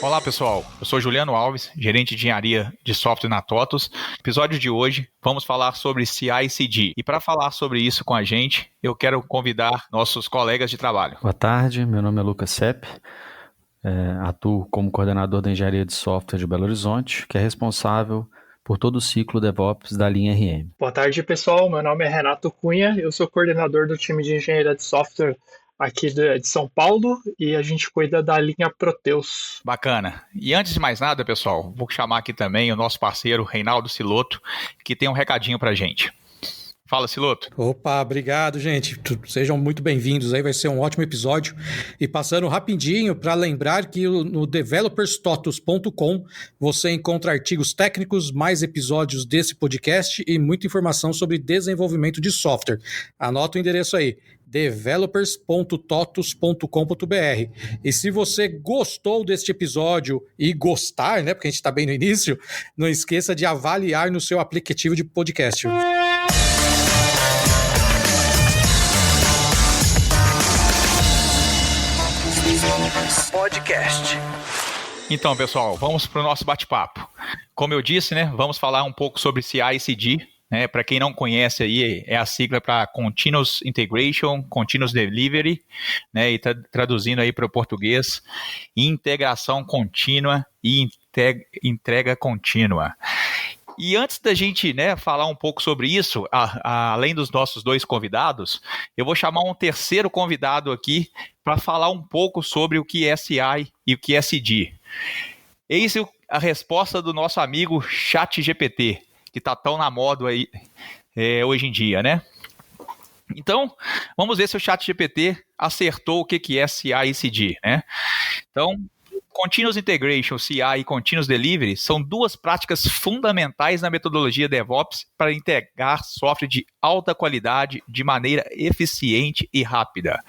Olá pessoal, eu sou Juliano Alves, gerente de engenharia de software na TOTUS. No episódio de hoje vamos falar sobre CI/CD. E para falar sobre isso com a gente, eu quero convidar nossos colegas de trabalho. Boa tarde, meu nome é Lucas Sepp, atuo como coordenador da engenharia de software de Belo Horizonte, que é responsável por todo o ciclo DevOps da linha RM. Boa tarde pessoal, meu nome é Renato Cunha, eu sou coordenador do time de engenharia de software aqui de São Paulo e a gente cuida da linha Proteus. Bacana. E antes de mais nada, pessoal, vou chamar aqui também o nosso parceiro Reinaldo Siloto, que tem um recadinho pra gente. Fala, Siloto. Opa, obrigado, gente. Sejam muito bem-vindos aí, vai ser um ótimo episódio. E passando rapidinho para lembrar que no developerstotus.com você encontra artigos técnicos, mais episódios desse podcast e muita informação sobre desenvolvimento de software. Anota o endereço aí, developers.totus.com.br. E se você gostou deste episódio e gostar, né, porque a gente está bem no início, não esqueça de avaliar no seu aplicativo de podcast. Podcast. Então, pessoal, vamos para o nosso bate-papo. Como eu disse, né, vamos falar um pouco sobre CI/CD. Né, para quem não conhece aí, é a sigla para Continuous Integration, Continuous Delivery, né, e traduzindo aí para o português, integração contínua e entrega contínua. E antes da gente, né, falar um pouco sobre isso, além dos nossos dois convidados, eu vou chamar um terceiro convidado aqui para falar um pouco sobre o que é CI e o que é CD. Eis a resposta do nosso amigo ChatGPT, que está tão na moda aí hoje em dia, né? Então, vamos ver se o ChatGPT acertou o que é CI e CD, né? Então, Continuous Integration, CI e Continuous Delivery são duas práticas fundamentais na metodologia DevOps para integrar software de alta qualidade de maneira eficiente e rápida.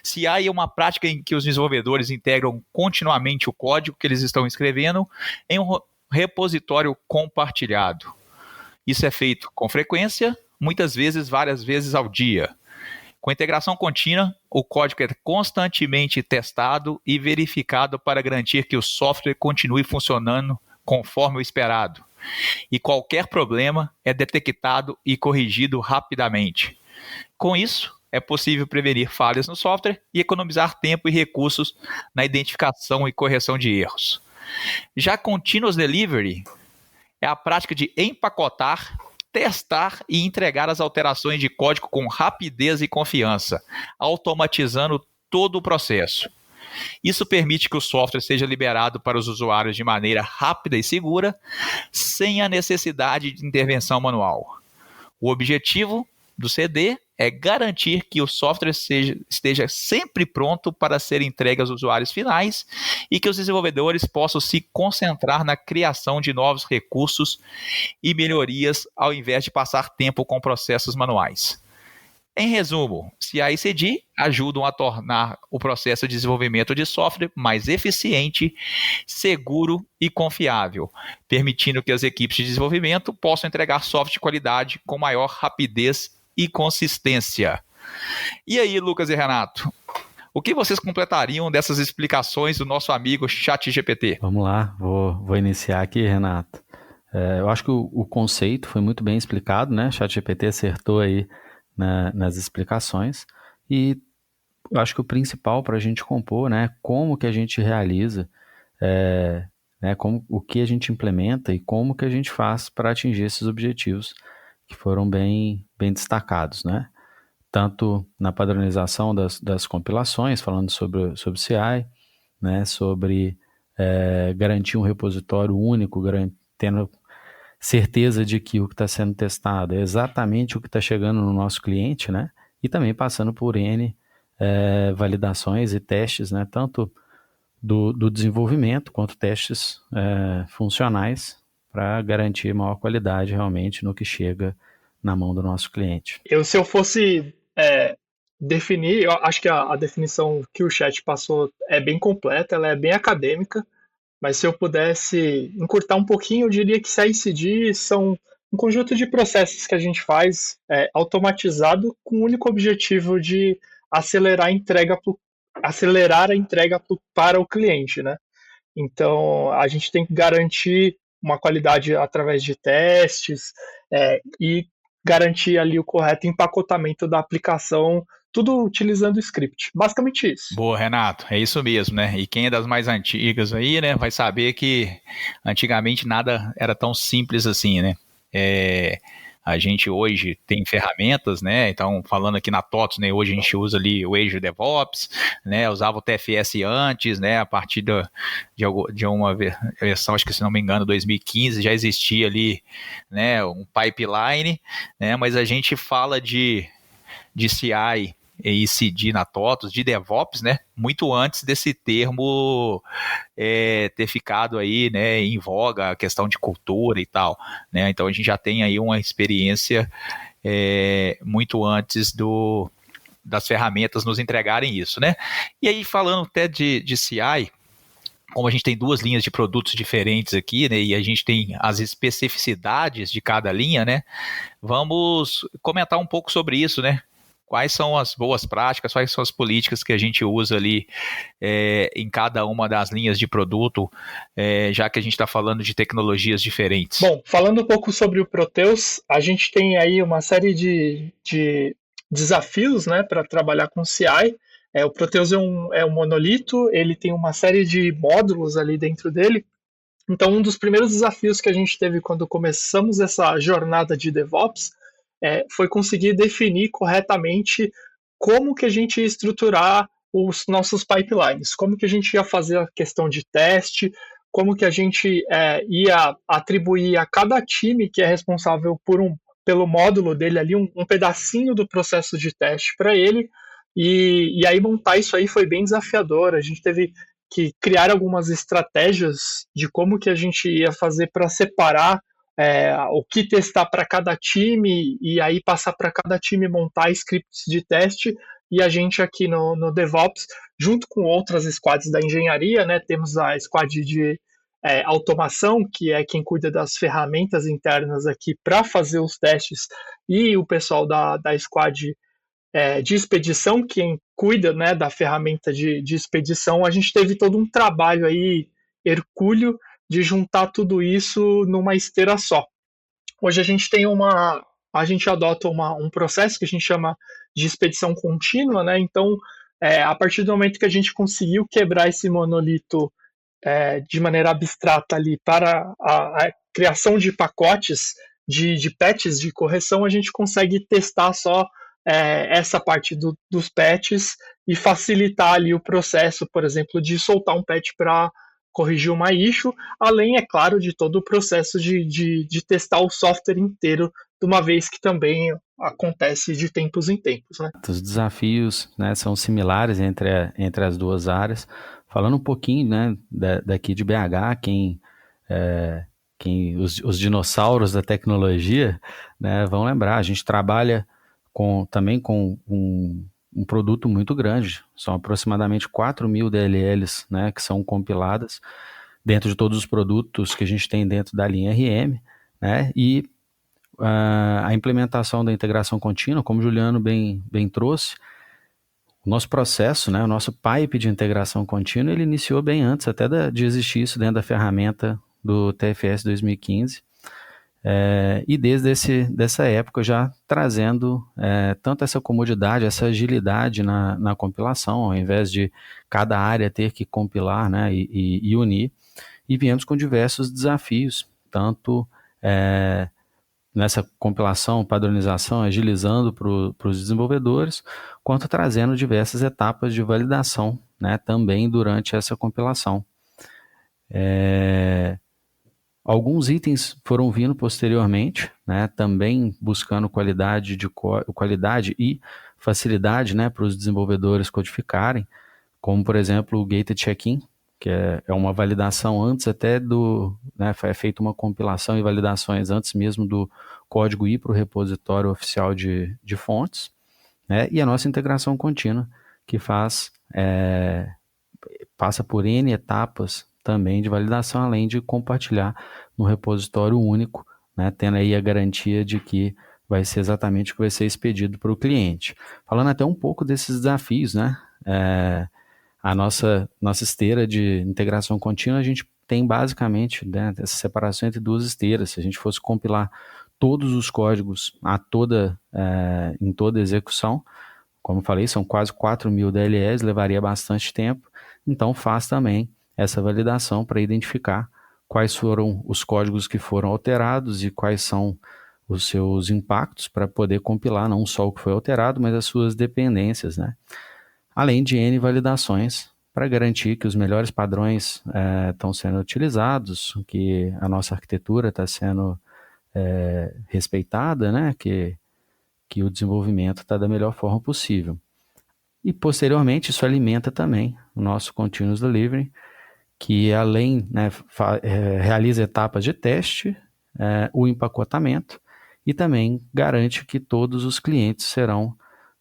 CI é uma prática em que os desenvolvedores integram continuamente o código que eles estão escrevendo em um repositório compartilhado. Isso é feito com frequência, muitas vezes, várias vezes ao dia. Com integração contínua, o código é constantemente testado e verificado para garantir que o software continue funcionando conforme o esperado. E qualquer problema é detectado e corrigido rapidamente. Com isso, é possível prevenir falhas no software e economizar tempo e recursos na identificação e correção de erros. Já Continuous Delivery é a prática de empacotar, testar e entregar as alterações de código com rapidez e confiança, automatizando todo o processo. Isso permite que o software seja liberado para os usuários de maneira rápida e segura, sem a necessidade de intervenção manual. O objetivo do CD é garantir que o software esteja sempre pronto para ser entregue aos usuários finais e que os desenvolvedores possam se concentrar na criação de novos recursos e melhorias ao invés de passar tempo com processos manuais. Em resumo, CI e CD ajudam a tornar o processo de desenvolvimento de software mais eficiente, seguro e confiável, permitindo que as equipes de desenvolvimento possam entregar software de qualidade com maior rapidez e consistência. E aí, Lucas e Renato, o que vocês completariam dessas explicações do nosso amigo ChatGPT? Vamos lá, vou iniciar aqui, Renato. Eu acho que o conceito foi muito bem explicado, né? ChatGPT acertou aí nas explicações. E eu acho que o principal para a gente compor, né? Como que a gente realiza, né, o que a gente implementa e como que a gente faz para atingir esses objetivos que foram bem destacados, né? Tanto na padronização das compilações, falando sobre CI, né? Sobre garantir um repositório único, tendo certeza de que o que está sendo testado é exatamente o que está chegando no nosso cliente, né? E também passando por N validações e testes, né? Tanto do desenvolvimento quanto testes funcionais para garantir maior qualidade realmente no que chega na mão do nosso cliente. Se eu fosse definir, eu acho que a definição que o chat passou é bem completa, ela é bem acadêmica, mas se eu pudesse encurtar um pouquinho, eu diria que CI/CD são um conjunto de processos que a gente faz automatizado com o único objetivo de acelerar a entrega acelerar a entrega para o cliente, né? Então, a gente tem que garantir uma qualidade através de testes e garantir ali o correto empacotamento da aplicação, tudo utilizando o script. Basicamente isso. Boa, Renato, é isso mesmo, né? E quem é das mais antigas aí, né, vai saber que antigamente nada era tão simples assim, né? A gente hoje tem ferramentas, né? Então, falando aqui na TOTOS, né? Hoje a gente usa ali o Azure DevOps, né? Usava o TFS antes, né? A partir de uma versão, acho que se não me engano, 2015, já existia ali, né? Um pipeline, né? Mas a gente fala de CI e CD na TOTOS, de DevOps, né? Muito antes desse termo ter ficado aí, né, em voga, a questão de cultura e tal, né? Então a gente já tem aí uma experiência muito antes das ferramentas nos entregarem isso, né? E aí, falando até de CI, como a gente tem duas linhas de produtos diferentes aqui, né, e a gente tem as especificidades de cada linha, né? Vamos comentar um pouco sobre isso, né? Quais são as boas práticas, quais são as políticas que a gente usa ali em cada uma das linhas de produto, já que a gente está falando de tecnologias diferentes? Bom, falando um pouco sobre o Proteus, a gente tem aí uma série de desafios, né, para trabalhar com CI. O Proteus é um monolito, ele tem uma série de módulos ali dentro dele. Então, um dos primeiros desafios que a gente teve quando começamos essa jornada de DevOps foi conseguir definir corretamente como que a gente ia estruturar os nossos pipelines, como que a gente ia fazer a questão de teste, como que a gente ia atribuir a cada time que é responsável pelo módulo dele ali um pedacinho do processo de teste para ele, e aí montar isso aí foi bem desafiador. A gente teve que criar algumas estratégias de como que a gente ia fazer para separar o que testar para cada time e aí passar para cada time montar scripts de teste. E a gente aqui no DevOps, junto com outras squads da engenharia, né, temos a squad de automação, que é quem cuida das ferramentas internas aqui para fazer os testes, e o pessoal da squad de expedição, quem cuida, né, da ferramenta de expedição. A gente teve todo um trabalho aí hercúleo de juntar tudo isso numa esteira só. Hoje a gente adota um processo que a gente chama de expedição contínua, né? Então, a partir do momento que a gente conseguiu quebrar esse monolito de maneira abstrata ali para a criação de pacotes de patches de correção, a gente consegue testar só essa parte dos patches e facilitar ali o processo, por exemplo, de soltar um patch para corrigir uma issue, além, é claro, de todo o processo de testar o software inteiro, de uma vez que também acontece de tempos em tempos, né? Os desafios, né, são similares entre as duas áreas. Falando um pouquinho, né, daqui de BH, os dinossauros da tecnologia, né, vão lembrar, a gente trabalha também com um produto muito grande, são aproximadamente 4.000 DLLs, né, que são compiladas dentro de todos os produtos que a gente tem dentro da linha RM, né, e a implementação da integração contínua, como o Juliano bem trouxe, o nosso processo, né, o nosso pipe de integração contínua, ele iniciou bem antes até de existir isso dentro da ferramenta do TFS 2015, e desde dessa época já trazendo tanto essa comodidade, essa agilidade na compilação, ao invés de cada área ter que compilar, né, e unir, e viemos com diversos desafios, tanto nessa compilação, padronização, agilizando para os desenvolvedores, quanto trazendo diversas etapas de validação, né, também durante essa compilação. Alguns itens foram vindo posteriormente, né, também buscando qualidade e facilidade, né, para os desenvolvedores codificarem, como, por exemplo, o Gated Check-in, que é uma validação antes até né, é feita uma compilação e validações antes mesmo do código ir para o repositório oficial de fontes, né, e a nossa integração contínua, que passa por N etapas também de validação, além de compartilhar no repositório único, né, tendo aí a garantia de que vai ser exatamente o que vai ser expedido para o cliente. Falando até um pouco desses desafios, né, a nossa esteira de integração contínua, a gente tem basicamente, né, essa separação entre duas esteiras. Se a gente fosse compilar todos os códigos em toda execução, como eu falei, são quase 4.000 DLLs, levaria bastante tempo, então faz também essa validação para identificar quais foram os códigos que foram alterados e quais são os seus impactos para poder compilar não só o que foi alterado, mas as suas dependências, né? Além de N validações para garantir que os melhores padrões estão sendo utilizados, que a nossa arquitetura está sendo respeitada, né? Que o desenvolvimento está da melhor forma possível. E, posteriormente, isso alimenta também o nosso Continuous Delivery, que além, né, realiza etapas de teste, o empacotamento, e também garante que todos os clientes serão,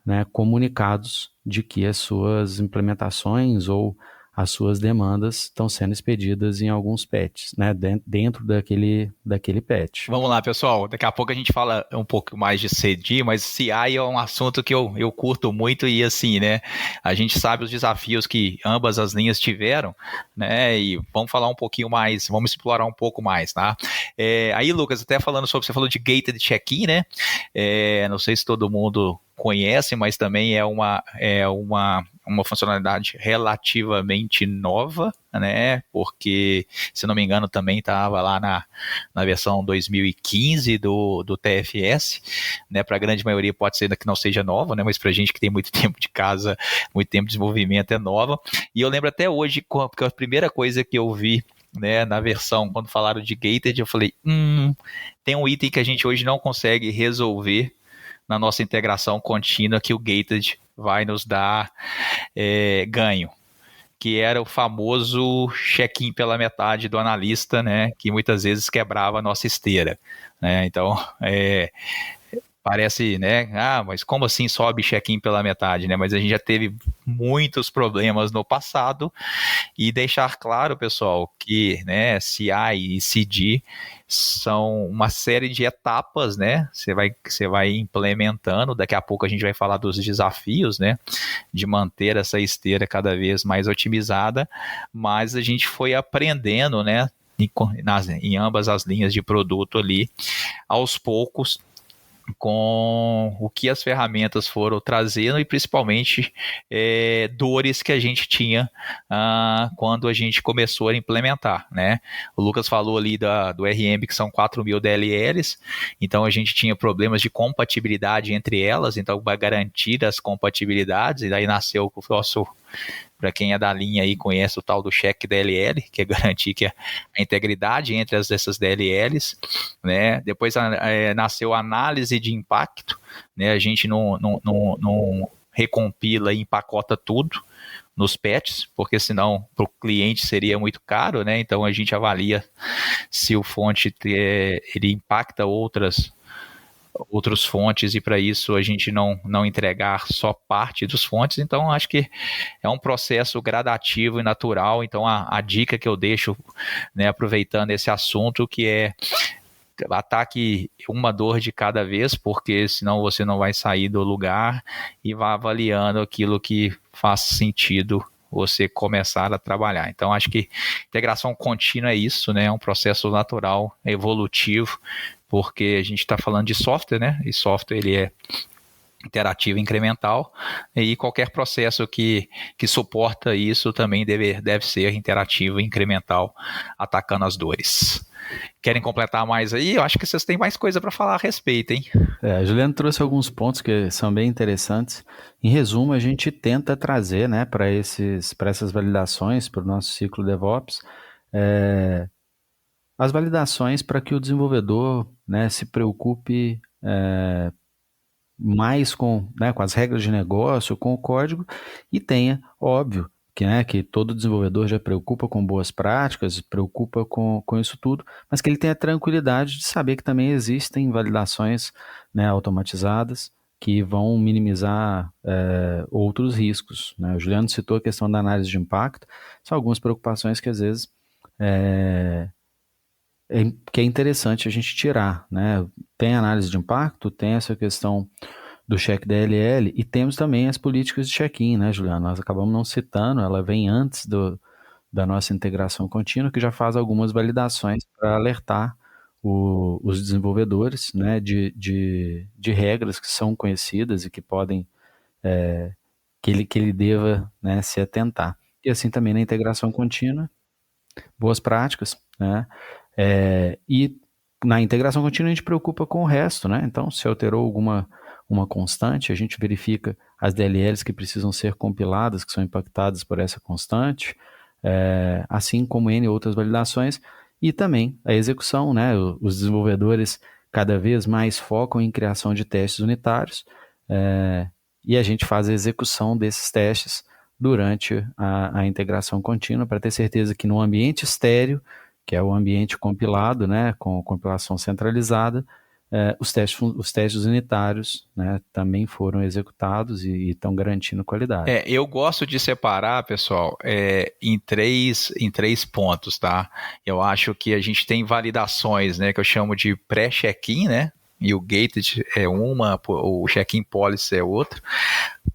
né, comunicados de que as suas implementações ou as suas demandas estão sendo expedidas em alguns patches, né, dentro daquele patch. Vamos lá, pessoal. Daqui a pouco a gente fala um pouco mais de CD, mas CI é um assunto que eu curto muito e assim, né? A gente sabe os desafios que ambas as linhas tiveram, né? E vamos falar um pouquinho mais, vamos explorar um pouco mais, tá? Aí, Lucas, até falando sobre, você falou de gated check-in, né? Não sei se todo mundo conhece, mas também é uma funcionalidade relativamente nova, né? Porque, se não me engano, também estava lá na versão 2015 do TFS, né? Para a grande maioria pode ser que não seja nova, né? Mas para a gente que tem muito tempo de casa, muito tempo de desenvolvimento é nova. E eu lembro até hoje, porque a primeira coisa que eu vi, né, na versão, quando falaram de gated, eu falei, tem um item que a gente hoje não consegue resolver na nossa integração contínua que o gated vai nos dar ganho, que era o famoso check-in pela metade do analista, né, que muitas vezes quebrava a nossa esteira, né? Então, parece, né, mas como assim sobe check-in pela metade, né? Mas a gente já teve muitos problemas no passado, e deixar claro, pessoal, que, né, CI e CD são uma série de etapas, né? Você vai implementando. Daqui a pouco a gente vai falar dos desafios, né, de manter essa esteira cada vez mais otimizada, mas a gente foi aprendendo, né, em ambas as linhas de produto ali, aos poucos, com o que as ferramentas foram trazendo e principalmente dores que a gente tinha quando a gente começou a implementar, né? O Lucas falou ali do RM, que são 4.000 DLLs, então a gente tinha problemas de compatibilidade entre elas, então para garantir as compatibilidades, e daí nasceu o nosso... Para quem é da linha aí conhece o tal do check DLL, que é garantir que a integridade entre essas DLLs, né? Depois nasceu a análise de impacto, né? A gente não recompila e empacota tudo nos patches, porque senão para o cliente seria muito caro, né? Então a gente avalia se o fonte ele impacta outras fontes, e para isso a gente não entregar só parte dos fontes. Então acho que é um processo gradativo e natural. Então a dica que eu deixo, né, aproveitando esse assunto, que é ataque uma dor de cada vez, porque senão você não vai sair do lugar, e vá avaliando aquilo que faz sentido você começar a trabalhar. Então acho que integração contínua é isso, né? É um processo natural, evolutivo, porque a gente está falando de software, né? E software ele é interativo incremental, e qualquer processo que suporta isso também deve ser interativo incremental, atacando as dores. Querem completar mais aí? Eu acho que vocês têm mais coisa para falar a respeito, hein? A Juliana trouxe alguns pontos que são bem interessantes. Em resumo, a gente tenta trazer, né, para essas validações, para o nosso ciclo DevOps, as validações para que o desenvolvedor, né, se preocupe mais com as regras de negócio, com o código, e tenha, óbvio, que todo desenvolvedor já preocupa com boas práticas, preocupa com isso tudo, mas que ele tenha a tranquilidade de saber que também existem validações, né, automatizadas, que vão minimizar outros riscos, né? O Juliano citou a questão da análise de impacto. São algumas preocupações que às vezes que é interessante a gente tirar, né? Tem análise de impacto, tem essa questão do check DLL, e temos também as políticas de check-in, né, Juliano? Nós acabamos não citando, ela vem antes da nossa integração contínua, que já faz algumas validações para alertar os desenvolvedores, né, de regras que são conhecidas e que podem, que ele deva, né, se atentar. E assim também na integração contínua, boas práticas, né, e na integração contínua a gente preocupa com o resto, né, então se alterou uma constante, a gente verifica as DLLs que precisam ser compiladas, que são impactadas por essa constante, assim como N outras validações, e também a execução, né? Os desenvolvedores cada vez mais focam em criação de testes unitários, e a gente faz a execução desses testes durante a integração contínua para ter certeza que no ambiente estéreo, que é o ambiente compilado, né, com compilação centralizada, os testes unitários, né, também foram executados e estão garantindo qualidade. Eu gosto de separar, pessoal, em três pontos, tá? Eu acho que a gente tem validações, né, que eu chamo de pré-check-in, né? E o gated é uma, o check-in policy é outra.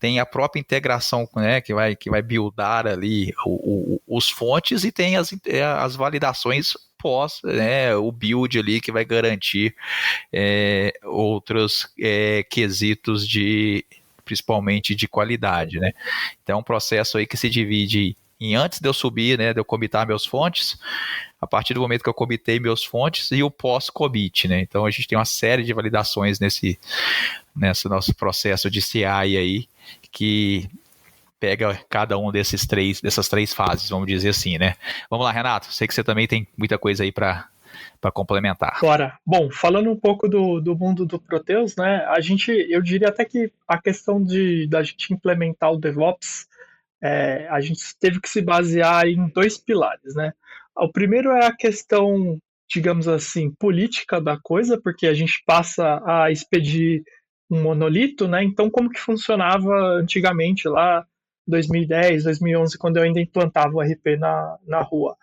Tem a própria integração, né, que vai buildar ali os fontes, e tem as validações pós, né, o build ali que vai garantir outros quesitos principalmente de qualidade, né? Então é um processo aí que se divide em antes de eu subir, né, de eu commitar meus fontes, a partir do momento que eu commitei meus fontes, e o pós-commit, né? Então a gente tem uma série de validações nesse nosso processo de CI aí, que pega cada um dessas três fases, vamos dizer assim, né? Vamos lá, Renato, sei que você também tem muita coisa aí para complementar. Bora. Bom, falando um pouco do mundo do Proteus, né? Eu diria até que a questão da gente implementar o DevOps, a gente teve que se basear em 2 pilares, né? O primeiro é a questão, digamos assim, política da coisa, porque a gente passa a expedir um monolito, né? Então, como que funcionava antigamente lá, 2010, 2011, quando eu ainda implantava o RP na rua?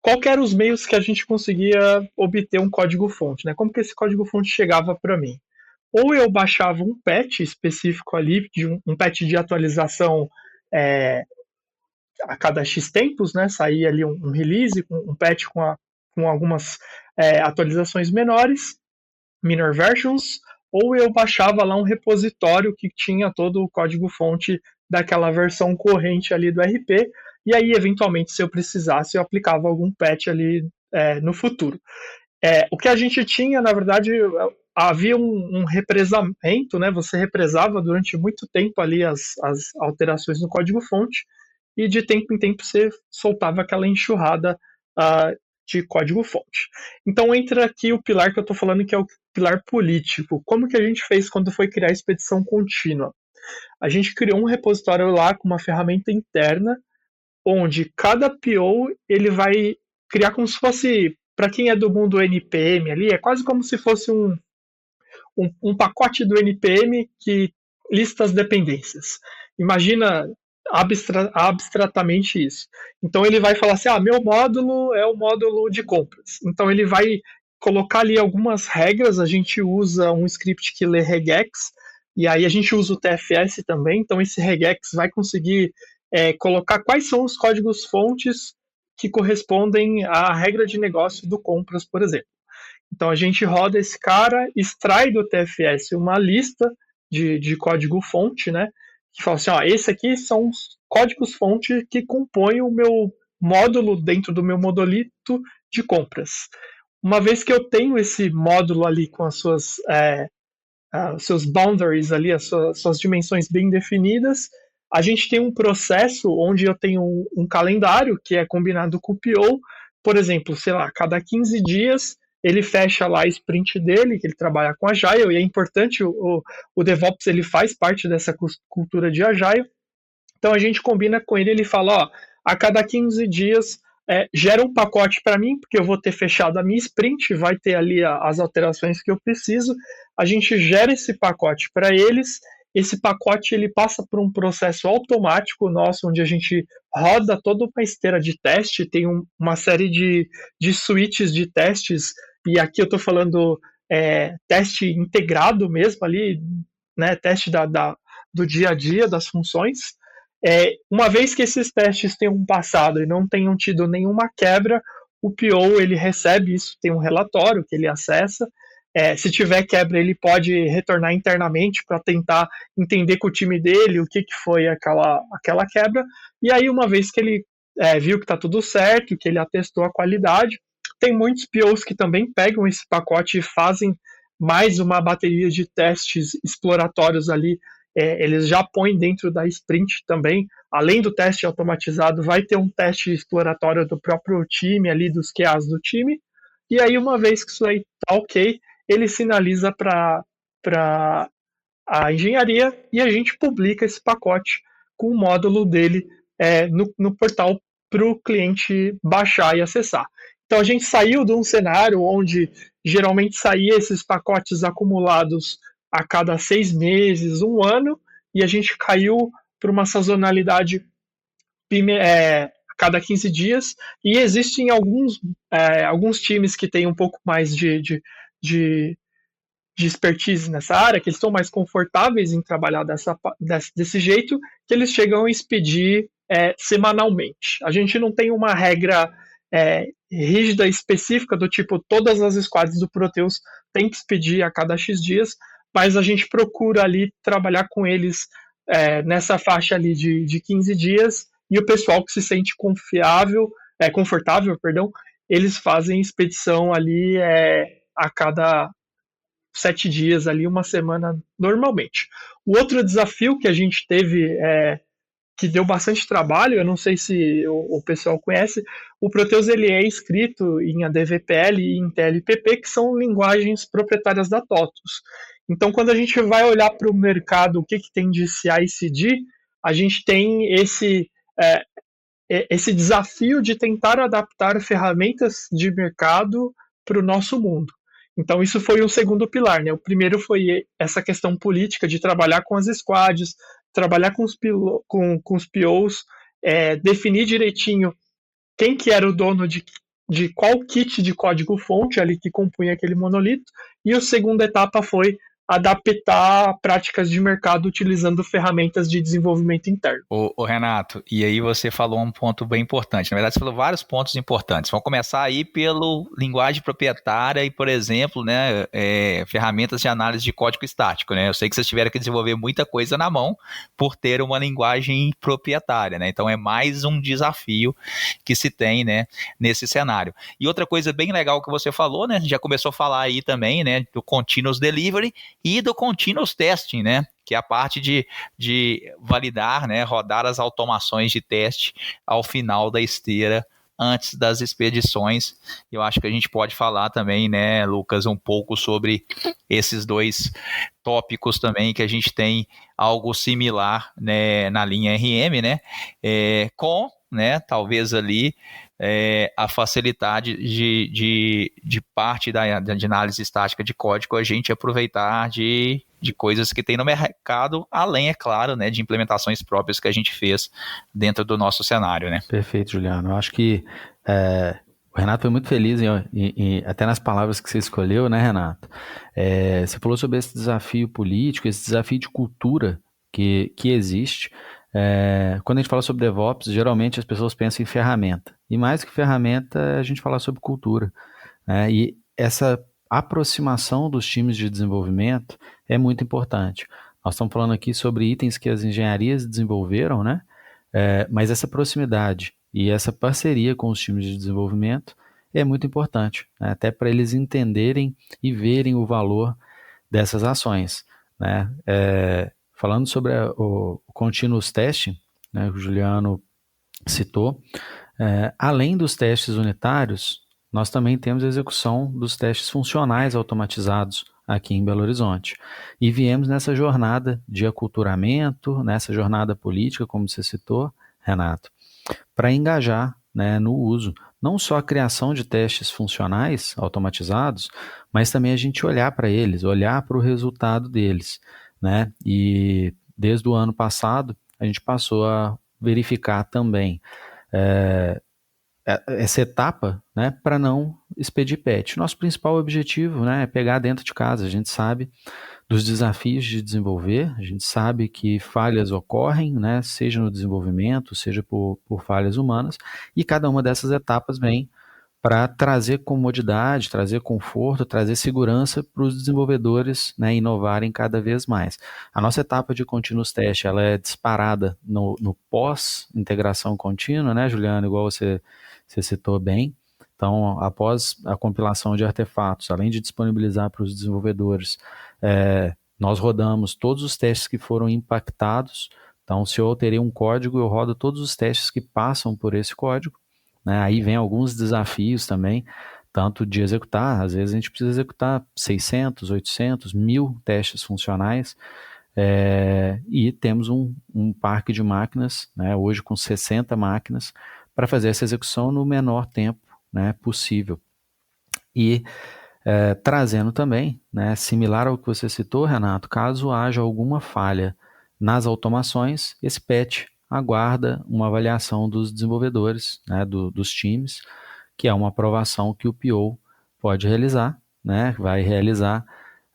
Qual que eram os meios que a gente conseguia obter um código-fonte, né? Como que esse código-fonte chegava para mim? Ou eu baixava um patch específico ali, um patch de atualização a cada X tempos, né? Saía ali um release, um patch com algumas atualizações menores, minor versions, ou eu baixava lá um repositório que tinha todo o código-fonte daquela versão corrente ali do RP, e aí, eventualmente, se eu precisasse, eu aplicava algum patch ali no futuro. O que a gente tinha, na verdade, havia um represamento, né? Você represava durante muito tempo ali as alterações no código-fonte, e de tempo em tempo você soltava aquela enxurrada de código-fonte. Então entra aqui o pilar que eu estou falando, que é o pilar político. Como que a gente fez quando foi criar a expedição contínua? A gente criou um repositório lá com uma ferramenta interna, onde cada PO ele vai criar como se fosse, para quem é do mundo NPM ali, é quase como se fosse um pacote do NPM que lista as dependências. Imagina abstratamente isso. Então ele vai falar assim, meu módulo é o módulo de compras. Então ele vai colocar ali algumas regras, a gente usa um script que lê regex, e aí a gente usa o TFS também, então esse regex vai conseguir colocar quais são os códigos fontes que correspondem à regra de negócio do compras, por exemplo. Então a gente roda esse cara, extrai do TFS uma lista de código-fonte, né? Que fala assim, esse aqui são os códigos-fonte que compõem o meu módulo dentro do meu monolito de compras. Uma vez que eu tenho esse módulo ali com as suas seus boundaries ali, as suas dimensões bem definidas, a gente tem um processo onde eu tenho um calendário que é combinado com o PO, por exemplo, sei lá, cada 15 dias ele fecha lá a sprint dele, que ele trabalha com Agile, e é importante, o DevOps ele faz parte dessa cultura de Agile, então a gente combina com ele, ele fala, a cada 15 dias gera um pacote para mim, porque eu vou ter fechado a minha sprint, vai ter ali as alterações que eu preciso, a gente gera esse pacote para eles, esse pacote ele passa por um processo automático nosso, onde a gente roda toda uma esteira de teste, tem uma série de suítes de testes, e aqui eu estou falando teste integrado mesmo ali, né, teste do dia a dia, das funções. Uma vez que esses testes tenham passado e não tenham tido nenhuma quebra, o PO ele recebe isso, tem um relatório que ele acessa. Se tiver quebra, ele pode retornar internamente para tentar entender com o time dele o que foi aquela quebra. E aí, uma vez que ele viu que está tudo certo, que ele atestou a qualidade, tem muitos POs que também pegam esse pacote e fazem mais uma bateria de testes exploratórios ali. Eles já põem dentro da sprint também, além do teste automatizado, vai ter um teste exploratório do próprio time ali, dos QAs do time, e aí uma vez que isso aí tá ok, ele sinaliza para a engenharia e a gente publica esse pacote com o módulo dele no portal para o cliente baixar e acessar. Então a gente saiu de um cenário onde geralmente saía esses pacotes acumulados a cada 6 meses, 1 ano, e a gente caiu para uma sazonalidade a cada 15 dias, e existem alguns times que têm um pouco mais de expertise nessa área, que eles estão mais confortáveis em trabalhar desse jeito, que eles chegam a expedir semanalmente. A gente não tem uma regra rígida, específica, do tipo, todas as squads do Proteus têm que expedir a cada X dias, mas a gente procura ali trabalhar com eles nessa faixa ali de 15 dias, e o pessoal que se sente confortável, eles fazem expedição ali a cada 7 dias, ali, uma semana normalmente. O outro desafio que a gente teve, que deu bastante trabalho, eu não sei se o pessoal conhece, o Proteus ele é escrito em ADVPL e em TLPP, que são linguagens proprietárias da TOTUS. Então, quando a gente vai olhar para o mercado, o que tem de CI/CD, a gente tem esse desafio de tentar adaptar ferramentas de mercado para o nosso mundo. Então, isso foi o segundo pilar, né? O primeiro foi essa questão política de trabalhar com as squads, trabalhar com os POs, definir direitinho quem que era o dono de qual kit de código-fonte ali que compunha aquele monolito, e a segunda etapa foi adaptar práticas de mercado utilizando ferramentas de desenvolvimento interno. Ô Renato, e aí você falou um ponto bem importante. Na verdade, você falou vários pontos importantes. Vamos começar aí pelo linguagem proprietária e, por exemplo, né, ferramentas de análise de código estático. Né? Eu sei que vocês tiveram que desenvolver muita coisa na mão por ter uma linguagem proprietária. Né? Então, é mais um desafio que se tem, né, nesse cenário. E outra coisa bem legal que você falou, né, a gente já começou a falar aí também, né, do Continuous Delivery e do Continuous Testing, né? Que é a parte de validar, né? Rodar as automações de teste ao final da esteira, antes das expedições. Eu acho que a gente pode falar também, né, Lucas, um pouco sobre esses dois tópicos também, que a gente tem algo similar, né, na linha RM, né? Com, né, talvez ali a facilidade de parte de análise estática de código, a gente aproveitar de coisas que tem no mercado, além, é claro, né, de implementações próprias que a gente fez dentro do nosso cenário, né? Perfeito, Juliano. Eu acho que o Renato foi muito feliz, até nas palavras que você escolheu, né, Renato? Você falou sobre esse desafio político, esse desafio de cultura que existe. Quando a gente fala sobre DevOps, geralmente as pessoas pensam em ferramenta. E mais que ferramenta, a gente fala sobre cultura. Né? E essa aproximação dos times de desenvolvimento é muito importante. Nós estamos falando aqui sobre itens que as engenharias desenvolveram, né? Mas essa proximidade e essa parceria com os times de desenvolvimento é muito importante, né? Até para eles entenderem e verem o valor dessas ações. Né? Falando sobre o Continuous Testing, né, que o Juliano citou, além dos testes unitários, nós também temos a execução dos testes funcionais automatizados aqui em Belo Horizonte. E viemos nessa jornada de aculturamento, nessa jornada política, como você citou, Renato, para engajar, né, no uso, não só a criação de testes funcionais automatizados, mas também a gente olhar para eles, olhar para o resultado deles. Né? E desde o ano passado, a gente passou a verificar também essa etapa, né, para não expedir patch. Nosso principal objetivo, né, é pegar dentro de casa. A gente sabe dos desafios de desenvolver, a gente sabe que falhas ocorrem, né, seja no desenvolvimento, seja por falhas humanas, e cada uma dessas etapas vem para trazer comodidade, trazer conforto, trazer segurança para os desenvolvedores, né, inovarem cada vez mais. A nossa etapa de continuous test, ela é disparada no pós-integração contínua, né, Juliano, igual você citou bem. Então, após a compilação de artefatos, além de disponibilizar para os desenvolvedores, nós rodamos todos os testes que foram impactados. Então, se eu alterei um código, eu rodo todos os testes que passam por esse código, né? Aí vem alguns desafios também, tanto de executar, às vezes a gente precisa executar 600, 800, 1000 testes funcionais, e temos um parque de máquinas, né, hoje com 60 máquinas, para fazer essa execução no menor tempo, né, possível. E trazendo também, né, similar ao que você citou, Renato, caso haja alguma falha nas automações, esse patch aguarda uma avaliação dos desenvolvedores, né, dos times, que é uma aprovação que o PO pode realizar, né, vai realizar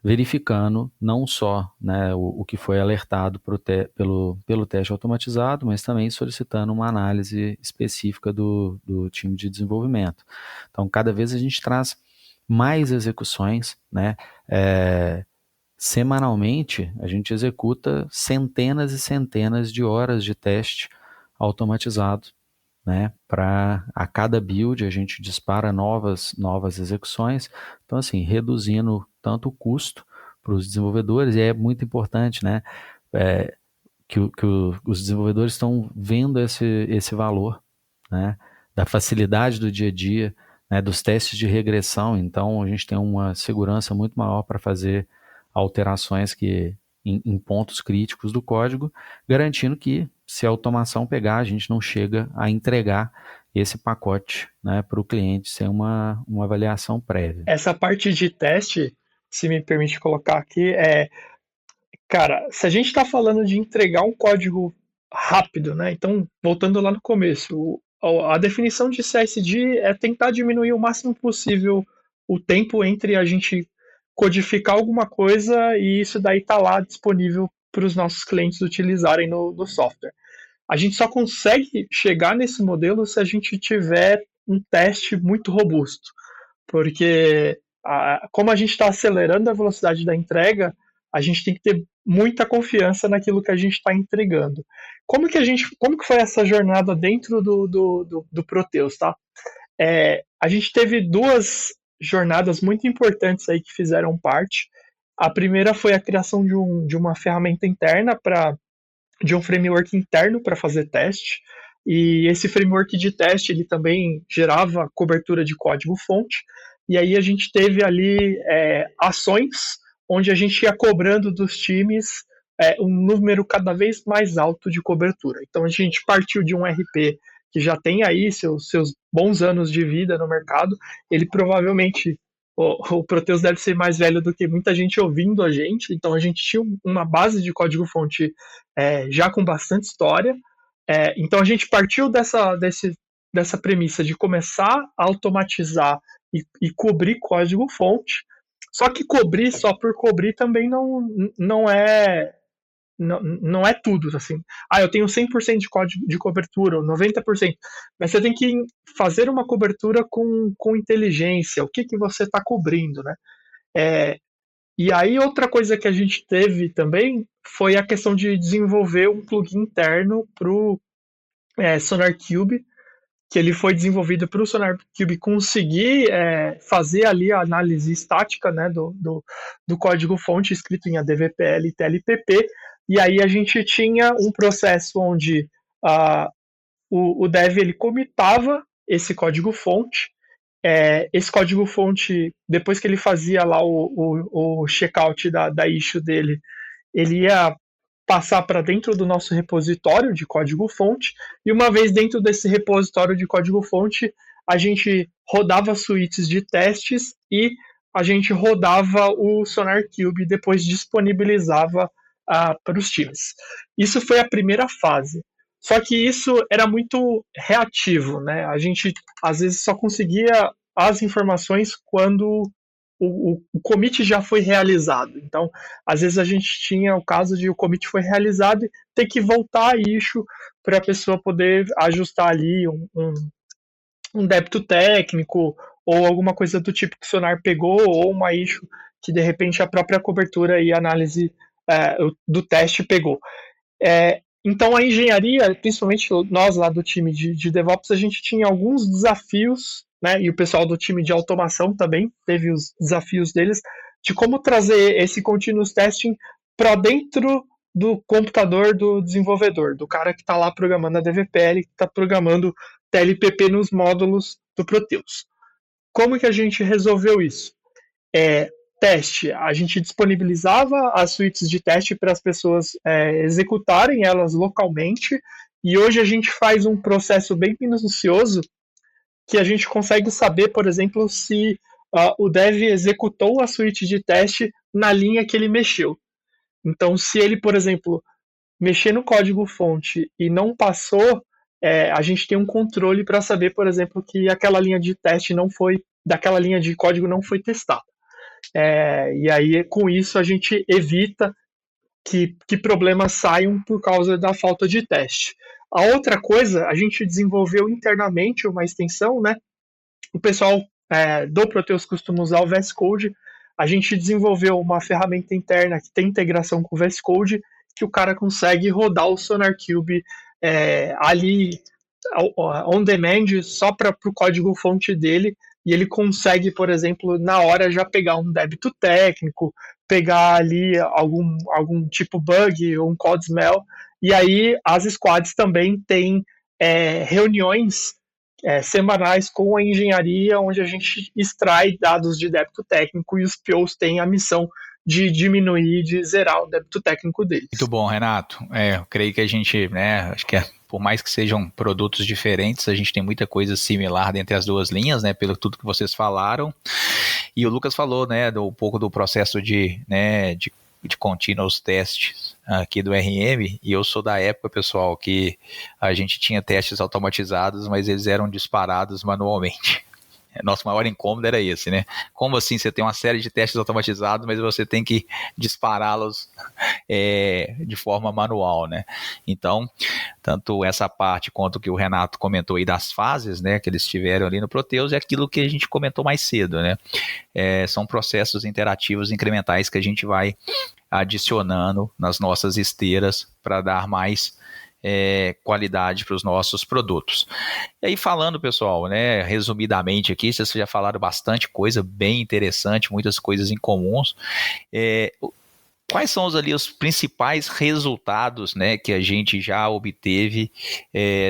verificando não só, né, o que foi alertado pelo teste automatizado, mas também solicitando uma análise específica do time de desenvolvimento. Então, cada vez a gente traz mais execuções, né? Semanalmente, a gente executa centenas e centenas de horas de teste automatizado, né? Para a cada build a gente dispara novas execuções. Então, assim, reduzindo tanto o custo para os desenvolvedores, e é muito importante, né? Que os desenvolvedores estão vendo esse valor, né? Da facilidade do dia a dia, né? Dos testes de regressão. Então, a gente tem uma segurança muito maior para fazer alterações em pontos críticos do código, garantindo que, se a automação pegar, a gente não chega a entregar esse pacote, né, para o cliente sem uma avaliação prévia. Essa parte de teste, se me permite colocar aqui, cara, se a gente está falando de entregar um código rápido, né? Então, voltando lá no começo, a definição de CI/CD é tentar diminuir o máximo possível o tempo entre a gente codificar alguma coisa e isso daí tá lá disponível para os nossos clientes utilizarem no software. A gente só consegue chegar nesse modelo se a gente tiver um teste muito robusto, porque como a gente está acelerando a velocidade da entrega, a gente tem que ter muita confiança naquilo que a gente está entregando. Como que foi essa jornada dentro do Proteus, tá? A gente teve duas jornadas muito importantes aí que fizeram parte. A primeira foi a criação de uma ferramenta interna de um framework interno para fazer teste. E esse framework de teste ele também gerava cobertura de código-fonte. E aí a gente teve ali ações onde a gente ia cobrando dos times um número cada vez mais alto de cobertura. Então a gente partiu de um RP que já tem aí seus bons anos de vida no mercado. Ele provavelmente, o Proteus deve ser mais velho do que muita gente ouvindo a gente, então a gente tinha uma base de código-fonte já com bastante história. Então a gente partiu dessa premissa de começar a automatizar e cobrir código-fonte, só que cobrir só por cobrir também não é tudo, assim. Eu tenho 100% de código de cobertura, ou 90%, mas você tem que fazer uma cobertura com inteligência, o que você está cobrindo, né? E aí outra coisa que a gente teve também foi a questão de desenvolver um plugin interno para o SonarQube, que ele foi desenvolvido para o SonarQube conseguir fazer ali a análise estática, né, do código-fonte escrito em ADVPL e TLPP, e aí a gente tinha um processo onde o dev ele comitava esse código-fonte, esse código-fonte, depois que ele fazia lá o checkout da issue dele, ele ia passar para dentro do nosso repositório de código-fonte, e uma vez dentro desse repositório de código-fonte, a gente rodava suítes de testes e a gente rodava o SonarQube e depois disponibilizava para os times. Isso foi a primeira fase. Só que isso era muito reativo, né? A gente às vezes só conseguia as informações quando o commit já foi realizado. Então, às vezes a gente tinha o caso de o commit foi realizado e ter que voltar a issue para a pessoa poder ajustar ali um débito técnico ou alguma coisa do tipo que o Sonar pegou, ou uma issue que de repente a própria cobertura e análise do teste pegou. Então a engenharia, principalmente nós lá do time de DevOps, a gente tinha alguns desafios, né, e o pessoal do time de automação também teve os desafios deles, de como trazer esse continuous testing para dentro do computador do desenvolvedor, do cara que está lá programando a DVPL, que está programando TLPP nos módulos do Proteus. Como que a gente resolveu isso? Teste, a gente disponibilizava as suítes de teste para as pessoas executarem elas localmente, e hoje a gente faz um processo bem minucioso que a gente consegue saber, por exemplo, se o dev executou a suíte de teste na linha que ele mexeu. Então, se ele, por exemplo, mexer no código-fonte e não passou, a gente tem um controle para saber, por exemplo, que aquela linha de teste não foi, daquela linha de código não foi testada. E aí, com isso, a gente evita que problemas saiam por causa da falta de teste. A outra coisa, a gente desenvolveu internamente uma extensão, né? O pessoal do Proteus costuma usar o VS Code. A gente desenvolveu uma ferramenta interna que tem integração com o VS Code, que o cara consegue rodar o SonarQube ali on demand só para o código-fonte dele, e ele consegue, por exemplo, na hora já pegar um débito técnico, pegar ali algum tipo bug ou um code smell, e aí as squads também têm reuniões semanais com a engenharia, onde a gente extrai dados de débito técnico e os POs têm a missão de diminuir, de zerar o débito técnico deles. Muito bom, Renato. Eu creio que a gente, né, acho que por mais que sejam produtos diferentes, a gente tem muita coisa similar entre as duas linhas, né, pelo tudo que vocês falaram. E o Lucas falou, né, um pouco do processo de continuous testes aqui do RM, e eu sou da época, pessoal, que a gente tinha testes automatizados, mas eles eram disparados manualmente. Nosso maior incômodo era esse, né? Como assim você tem uma série de testes automatizados, mas você tem que dispará-los de forma manual, né? Então, tanto essa parte quanto o que o Renato comentou aí das fases, né, que eles tiveram ali no Proteus, é aquilo que a gente comentou mais cedo, né? São processos interativos incrementais que a gente vai adicionando nas nossas esteiras para dar mais qualidade para os nossos produtos. E aí falando, pessoal, né, resumidamente aqui, vocês já falaram bastante coisa bem interessante, muitas coisas em comuns. Quais são ali os principais resultados, né, que a gente já obteve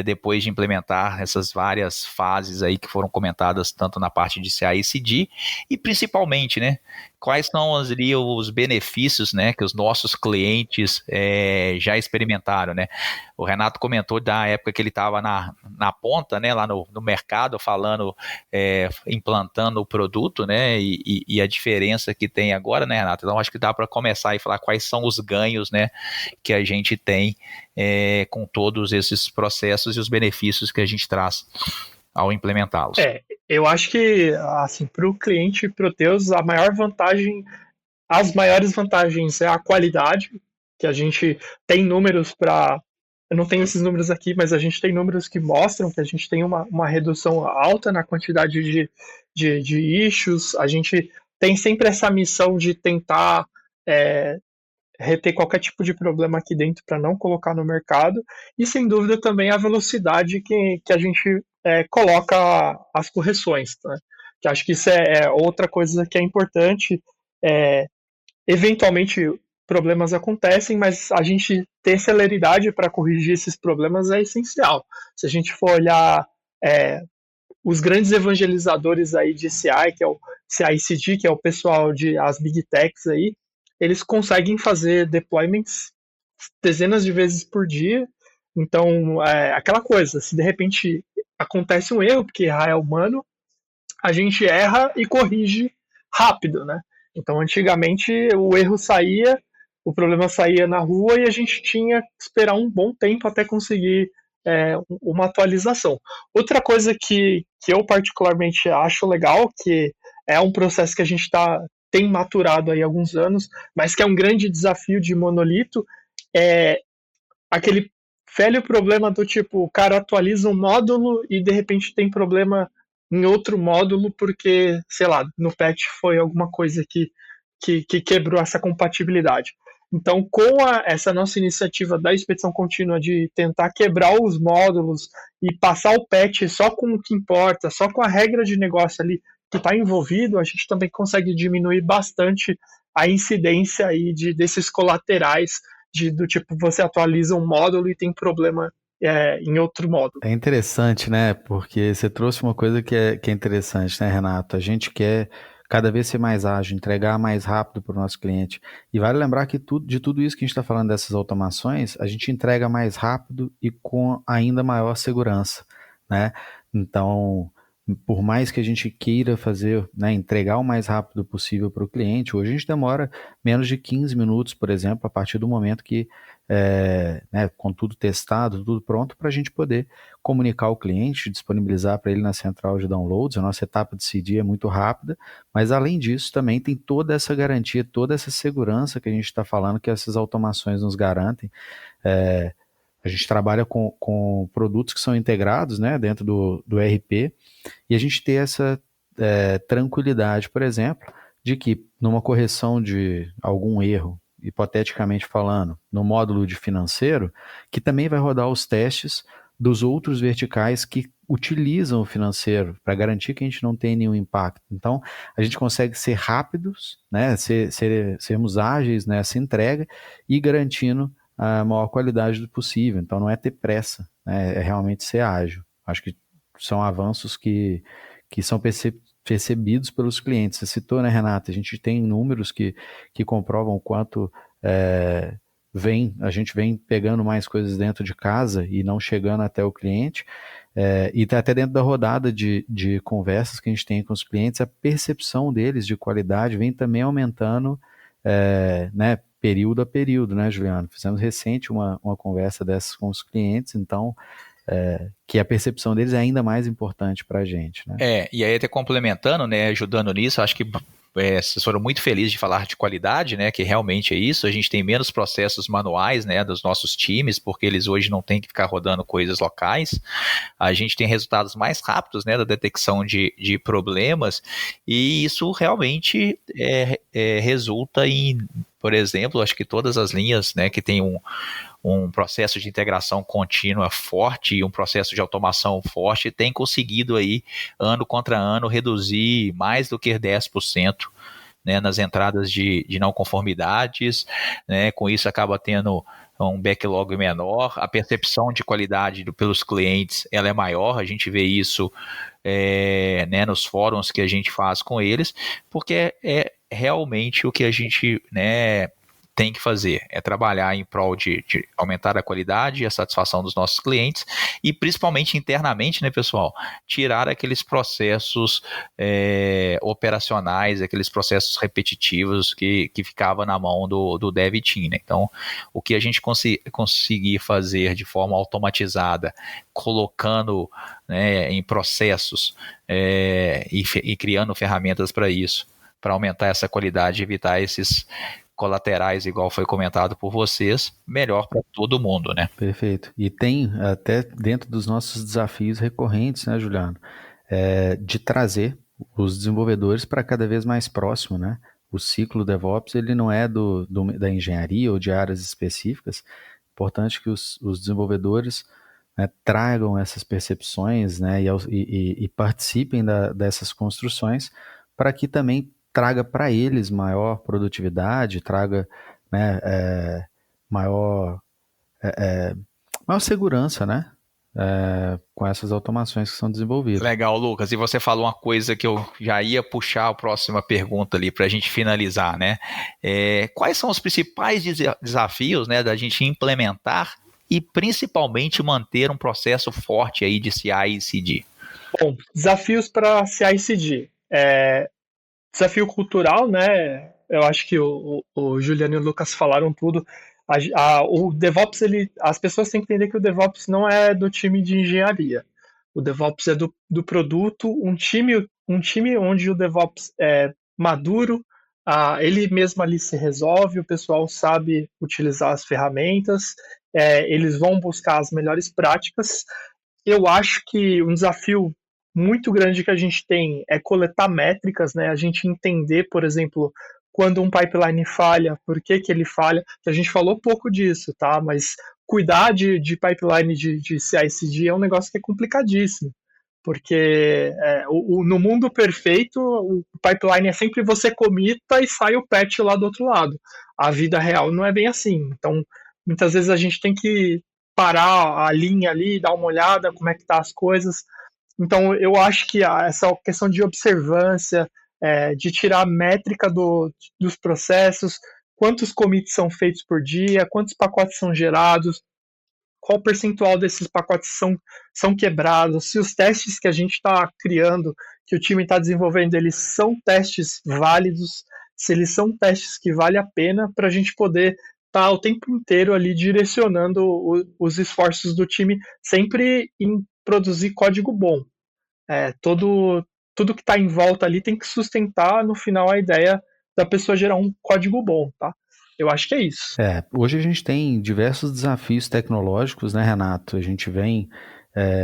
depois de implementar essas várias fases aí que foram comentadas tanto na parte de CI/CD e principalmente, né, quais são ali os benefícios, né, que os nossos clientes já experimentaram, né? O Renato comentou da época que ele estava na ponta, né, lá no mercado, falando, implantando o produto, né, e a diferença que tem agora, né, Renato? Então, acho que dá para começar e falar quais são os ganhos, né, que a gente tem com todos esses processos e os benefícios que a gente traz ao implementá-los. Eu acho que, assim, para o cliente Proteus, as maiores vantagens é a qualidade, que a gente tem números para... Eu não tenho esses números aqui, mas a gente tem números que mostram que a gente tem uma redução alta na quantidade de issues. A gente tem sempre essa missão de tentar reter qualquer tipo de problema aqui dentro para não colocar no mercado. E, sem dúvida, também a velocidade que a gente coloca as correções, né? Que acho que isso é outra coisa que é importante. Eventualmente problemas acontecem, mas a gente ter celeridade para corrigir esses problemas é essencial. Se a gente for olhar os grandes evangelizadores aí de CI, que é o CI/CD, que é o pessoal as Big Techs aí, eles conseguem fazer deployments dezenas de vezes por dia. Então, aquela coisa, se de repente acontece um erro, porque errar é humano, a gente erra e corrige rápido, né? Então, antigamente, o erro saía, o problema saía na rua e a gente tinha que esperar um bom tempo até conseguir uma atualização. Outra coisa que eu particularmente acho legal, que é um processo que a gente tem maturado aí há alguns anos, mas que é um grande desafio de monolito, é aquele velho problema do tipo, o cara atualiza um módulo e de repente tem problema em outro módulo porque, sei lá, no patch foi alguma coisa que quebrou essa compatibilidade. Então, com essa nossa iniciativa da expedição contínua de tentar quebrar os módulos e passar o patch só com o que importa, só com a regra de negócio ali que está envolvido, a gente também consegue diminuir bastante a incidência aí desses colaterais do tipo, você atualiza um módulo e tem problema em outro módulo. É interessante, né? Porque você trouxe uma coisa que é interessante, né, Renato? A gente quer cada vez ser mais ágil, entregar mais rápido para o nosso cliente. E vale lembrar que de tudo isso que a gente está falando dessas automações, a gente entrega mais rápido e com ainda maior segurança, né? Então, por mais que a gente queira fazer, né, entregar o mais rápido possível para o cliente, hoje a gente demora menos de 15 minutos, por exemplo, a partir do momento que, né, com tudo testado, tudo pronto, para a gente poder comunicar ao cliente, disponibilizar para ele na central de downloads. A nossa etapa de CD é muito rápida, mas além disso também tem toda essa garantia, toda essa segurança que a gente está falando que essas automações nos garantem. A gente trabalha com produtos que são integrados, né, dentro do ERP, e a gente ter essa tranquilidade, por exemplo, de que numa correção de algum erro, hipoteticamente falando, no módulo de financeiro, que também vai rodar os testes dos outros verticais que utilizam o financeiro, para garantir que a gente não tenha nenhum impacto. Então, a gente consegue ser rápidos, né, sermos ágeis nessa entrega e garantindo a maior qualidade do possível. Então, não é ter pressa, né, é realmente ser ágil. Acho que são avanços que são percebidos pelos clientes. Você citou, né, Renata? A gente tem números que comprovam o quanto a gente vem pegando mais coisas dentro de casa e não chegando até o cliente. E até dentro da rodada de conversas que a gente tem com os clientes, a percepção deles de qualidade vem também aumentando, né, período a período, né, Juliano? Fizemos recente uma conversa dessas com os clientes, então que a percepção deles é ainda mais importante para a gente, né? E aí até complementando, né, ajudando nisso, acho que vocês foram muito felizes de falar de qualidade, né, que realmente é isso. A gente tem menos processos manuais, né, dos nossos times, porque eles hoje não têm que ficar rodando coisas locais. A gente tem resultados mais rápidos, né, da detecção de problemas, e isso realmente resulta em, por exemplo, acho que todas as linhas, né, que tem um processo de integração contínua forte e um processo de automação forte, tem conseguido aí, ano contra ano, reduzir mais do que 10%, né, nas entradas de não conformidades, né, com isso acaba tendo um backlog menor, a percepção de qualidade pelos clientes ela é maior, a gente vê isso né, nos fóruns que a gente faz com eles, porque é realmente o que a gente, né, tem que fazer, é trabalhar em prol de aumentar a qualidade e a satisfação dos nossos clientes e principalmente internamente, né, pessoal, tirar aqueles processos operacionais, aqueles processos repetitivos que ficava na mão do dev team, né? Então, o que a gente conseguir fazer de forma automatizada, colocando, né, em processos e criando ferramentas para isso, para aumentar essa qualidade e evitar esses colaterais, igual foi comentado por vocês, melhor para todo mundo, né? Perfeito. E tem até dentro dos nossos desafios recorrentes, né, Juliano, de trazer os desenvolvedores para cada vez mais próximo, né? O ciclo DevOps, ele não é da engenharia ou de áreas específicas. Importante que os desenvolvedores, né, tragam essas percepções, né, e participem dessas construções para que também traga para eles maior produtividade, traga, né, maior segurança, né, com essas automações que são desenvolvidas. Legal, Lucas. E você falou uma coisa que eu já ia puxar a próxima pergunta ali para a gente finalizar, né? Quais são os principais desafios, né, da gente implementar e principalmente manter um processo forte aí de CI e CD? Bom, desafios para CI e CD. Desafio cultural, né? Eu acho que o Juliano e o Lucas falaram tudo. O DevOps, as pessoas têm que entender que o DevOps não é do time de engenharia. O DevOps é do produto, um time onde o DevOps é maduro, ele mesmo ali se resolve, o pessoal sabe utilizar as ferramentas, eles vão buscar as melhores práticas. Eu acho que um desafio muito grande que a gente tem é coletar métricas, né? A gente entender, por exemplo, quando um pipeline falha, por que ele falha, que a gente falou pouco disso, tá? Mas cuidar de pipeline de CI/CD é um negócio que é complicadíssimo, porque no mundo perfeito, o pipeline é sempre você comita e sai o patch lá do outro lado. A vida real não é bem assim. Então, muitas vezes a gente tem que parar a linha ali, dar uma olhada como é que tá as coisas. Então, eu acho que essa questão de observância, de tirar a métrica dos processos, quantos commits são feitos por dia, quantos pacotes são gerados, qual percentual desses pacotes são quebrados, se os testes que a gente está criando, que o time está desenvolvendo, eles são testes válidos, se eles são testes que vale a pena para a gente poder estar o tempo inteiro ali direcionando os esforços do time sempre em produzir código bom. Tudo que está em volta ali tem que sustentar no final a ideia da pessoa gerar um código bom, tá? Eu acho que é isso. Hoje a gente tem diversos desafios tecnológicos, né, Renato? A gente vem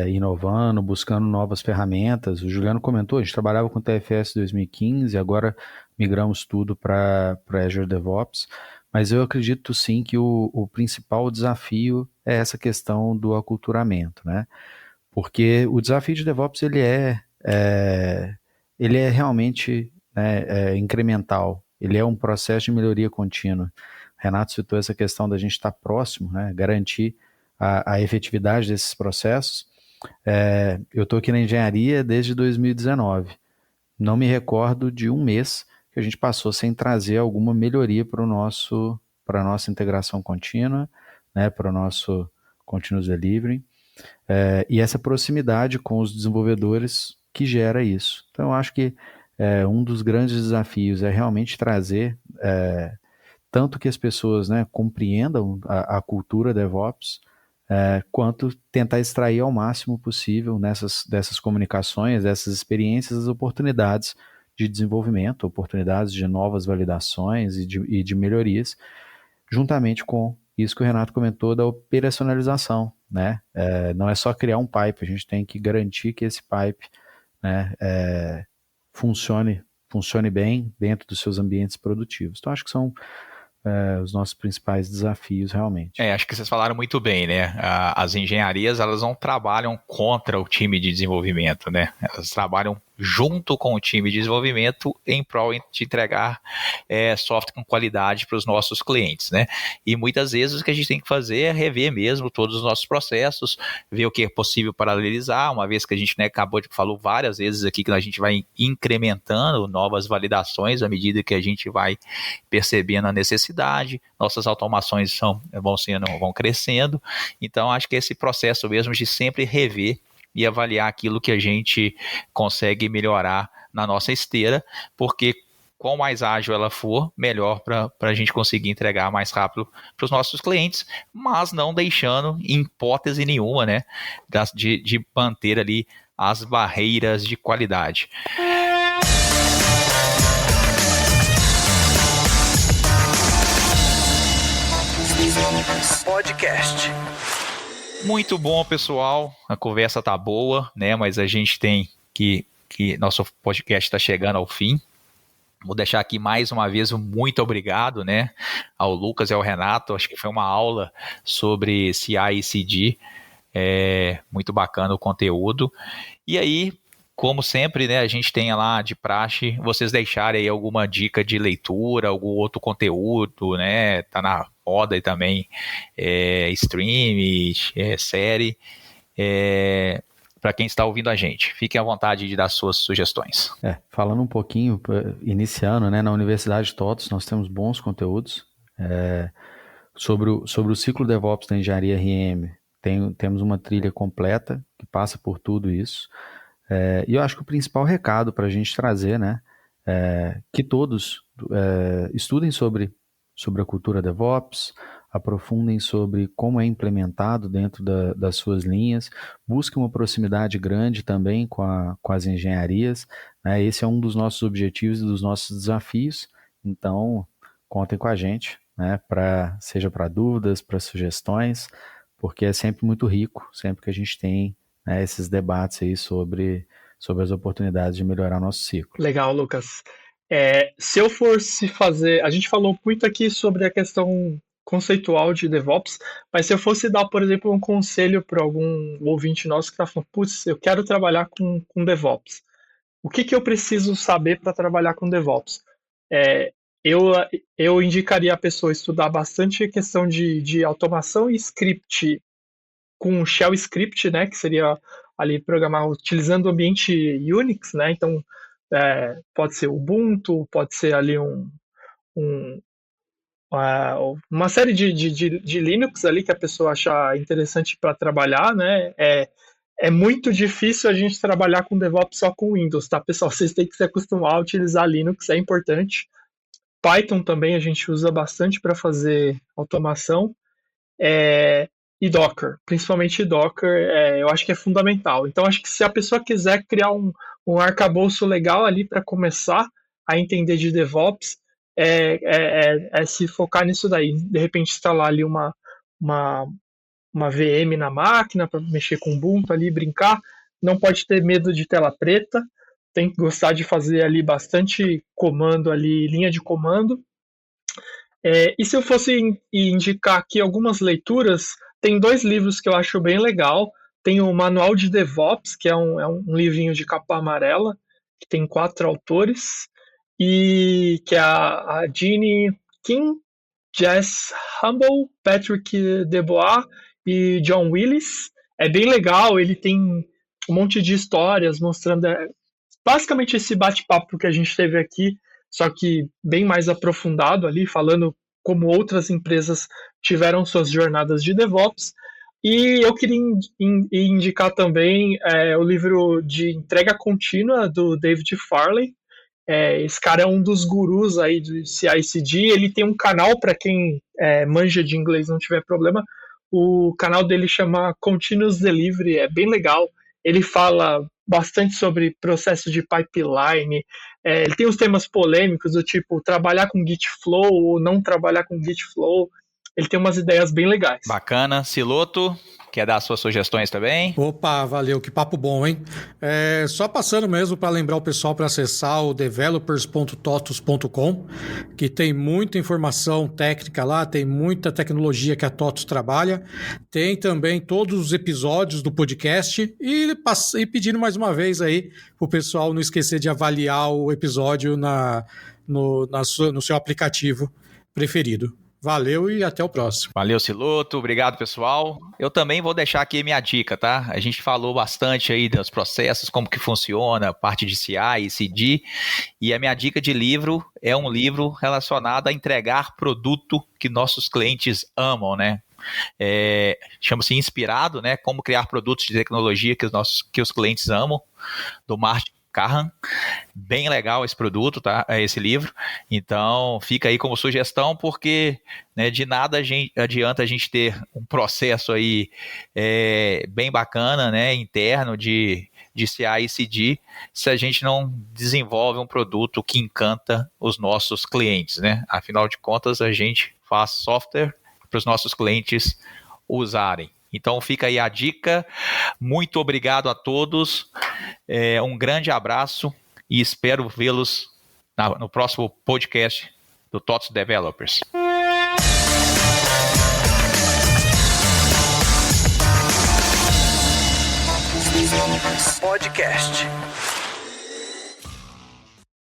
inovando, buscando novas ferramentas. O Juliano comentou, a gente trabalhava com TFS 2015, agora migramos tudo para Azure DevOps, mas eu acredito sim que o principal desafio é essa questão do aculturamento, né? Porque o desafio de DevOps ele é realmente, né, incremental, ele é um processo de melhoria contínua. Renato citou essa questão da gente estar próximo, né, garantir a efetividade desses processos. Eu estou aqui na engenharia desde 2019. Não me recordo de um mês que a gente passou sem trazer alguma melhoria para a nossa integração contínua, né, para o nosso continuous delivery. E essa proximidade com os desenvolvedores que gera isso. Então, eu acho que um dos grandes desafios é realmente trazer tanto que as pessoas, né, compreendam a cultura DevOps, quanto tentar extrair ao máximo possível dessas comunicações, dessas experiências, as oportunidades de desenvolvimento, oportunidades de novas validações e de melhorias, juntamente com isso que o Renato comentou da operacionalização, né? Não é só criar um pipe, a gente tem que garantir que esse pipe, né, funcione bem dentro dos seus ambientes produtivos. Então, acho que são os nossos principais desafios, realmente. Acho que vocês falaram muito bem, né? As engenharias, elas não trabalham contra o time de desenvolvimento, né? Elas trabalham junto com o time de desenvolvimento em prol de entregar software com qualidade para os nossos clientes, né? E muitas vezes o que a gente tem que fazer é rever mesmo todos os nossos processos, ver o que é possível paralelizar, uma vez que a gente, né, falou várias vezes aqui que a gente vai incrementando novas validações à medida que a gente vai percebendo a necessidade, nossas automações vão crescendo, então acho que esse processo mesmo de sempre rever e avaliar aquilo que a gente consegue melhorar na nossa esteira, porque quanto mais ágil ela for, melhor para a gente conseguir entregar mais rápido para os nossos clientes, mas não deixando, em hipótese nenhuma, né, de manter ali as barreiras de qualidade. Podcast. Muito bom, pessoal. A conversa tá boa, né? Mas a gente tem que nosso podcast está chegando ao fim. Vou deixar aqui mais uma vez um muito obrigado, né, ao Lucas e ao Renato. Acho que foi uma aula sobre CI e CD. Muito bacana o conteúdo. E aí, como sempre, né, a gente tem lá de praxe, vocês deixarem aí alguma dica de leitura, algum outro conteúdo, né? Tá na roda aí também, stream, série, para quem está ouvindo a gente. Fiquem à vontade de dar suas sugestões. Falando um pouquinho, iniciando, né, na Universidade TOTOS, nós temos bons conteúdos sobre o ciclo DevOps da engenharia RM. Temos uma trilha completa que passa por tudo isso. E eu acho que o principal recado para a gente trazer, né, que todos estudem sobre a cultura DevOps, aprofundem sobre como é implementado dentro das suas linhas, busquem uma proximidade grande também com as engenharias, né? Esse é um dos nossos objetivos e dos nossos desafios, então contem com a gente, né? Seja para dúvidas, para sugestões, porque é sempre muito rico, sempre que a gente tem, né, esses debates aí sobre as oportunidades de melhorar nosso ciclo. Legal, Lucas. Se eu fosse fazer... A gente falou muito aqui sobre a questão conceitual de DevOps, mas se eu fosse dar, por exemplo, um conselho para algum ouvinte nosso que está falando, putz, eu quero trabalhar com DevOps. O que eu preciso saber para trabalhar com DevOps? Eu indicaria a pessoa estudar bastante a questão de automação e script com Shell Script, né, que seria ali programar utilizando o ambiente Unix, né, então pode ser Ubuntu, pode ser ali uma série de Linux ali que a pessoa achar interessante para trabalhar, né, é muito difícil a gente trabalhar com DevOps só com Windows, tá, pessoal? Vocês têm que se acostumar a utilizar Linux, é importante. Python também a gente usa bastante para fazer automação. E Docker, principalmente Docker, eu acho que é fundamental. Então, acho que se a pessoa quiser criar um arcabouço legal ali para começar a entender de DevOps, se focar nisso daí. De repente, instalar ali uma VM na máquina para mexer com Ubuntu ali, brincar. Não pode ter medo de tela preta. Tem que gostar de fazer ali bastante comando ali, linha de comando. E se eu fosse indicar aqui algumas leituras, tem 2 livros que eu acho bem legal. Tem o Manual de DevOps, que é um livrinho de capa amarela, que tem 4 autores, e que é a Jeannie Kim, Jess Humble, Patrick Debois e John Willis. É bem legal, ele tem um monte de histórias mostrando basicamente esse bate-papo que a gente teve aqui, só que bem mais aprofundado ali, falando como outras empresas tiveram suas jornadas de DevOps. E eu queria indicar também o livro de entrega contínua do David Farley. Esse cara é um dos gurus aí do CI/CD. Ele tem um canal, para quem manja de inglês não tiver problema, o canal dele chama Continuous Delivery, é bem legal. Ele fala bastante sobre processo de pipeline. Ele tem os temas polêmicos do tipo trabalhar com Git Flow ou não trabalhar com Git Flow. Ele tem umas ideias bem legais. Bacana. Siloto, quer dar suas sugestões também? Opa, valeu, que papo bom, hein? Só passando mesmo para lembrar o pessoal para acessar o developers.totus.com, que tem muita informação técnica lá, tem muita tecnologia que a TOTUS trabalha, tem também todos os episódios do podcast e pedindo mais uma vez aí o pessoal não esquecer de avaliar o episódio no seu aplicativo preferido. Valeu e até o próximo. Valeu, Siloto. Obrigado, pessoal. Eu também vou deixar aqui minha dica, tá? A gente falou bastante aí dos processos, como que funciona, parte de CI e CD. E a minha dica de livro é um livro relacionado a entregar produto que nossos clientes amam, né? Chama-se Inspirado, né? Como criar produtos de tecnologia que os clientes amam, do Martin Cahan. Bem legal esse produto, tá? Esse livro. Então, fica aí como sugestão, porque, né, de nada adianta a gente ter um processo aí bem bacana, né, interno de CI e CD, se a gente não desenvolve um produto que encanta os nossos clientes, né? Afinal de contas, a gente faz software para os nossos clientes usarem. Então fica aí a dica. Muito obrigado a todos. Um grande abraço e espero vê-los no próximo podcast do TOTUS Developers. Podcast.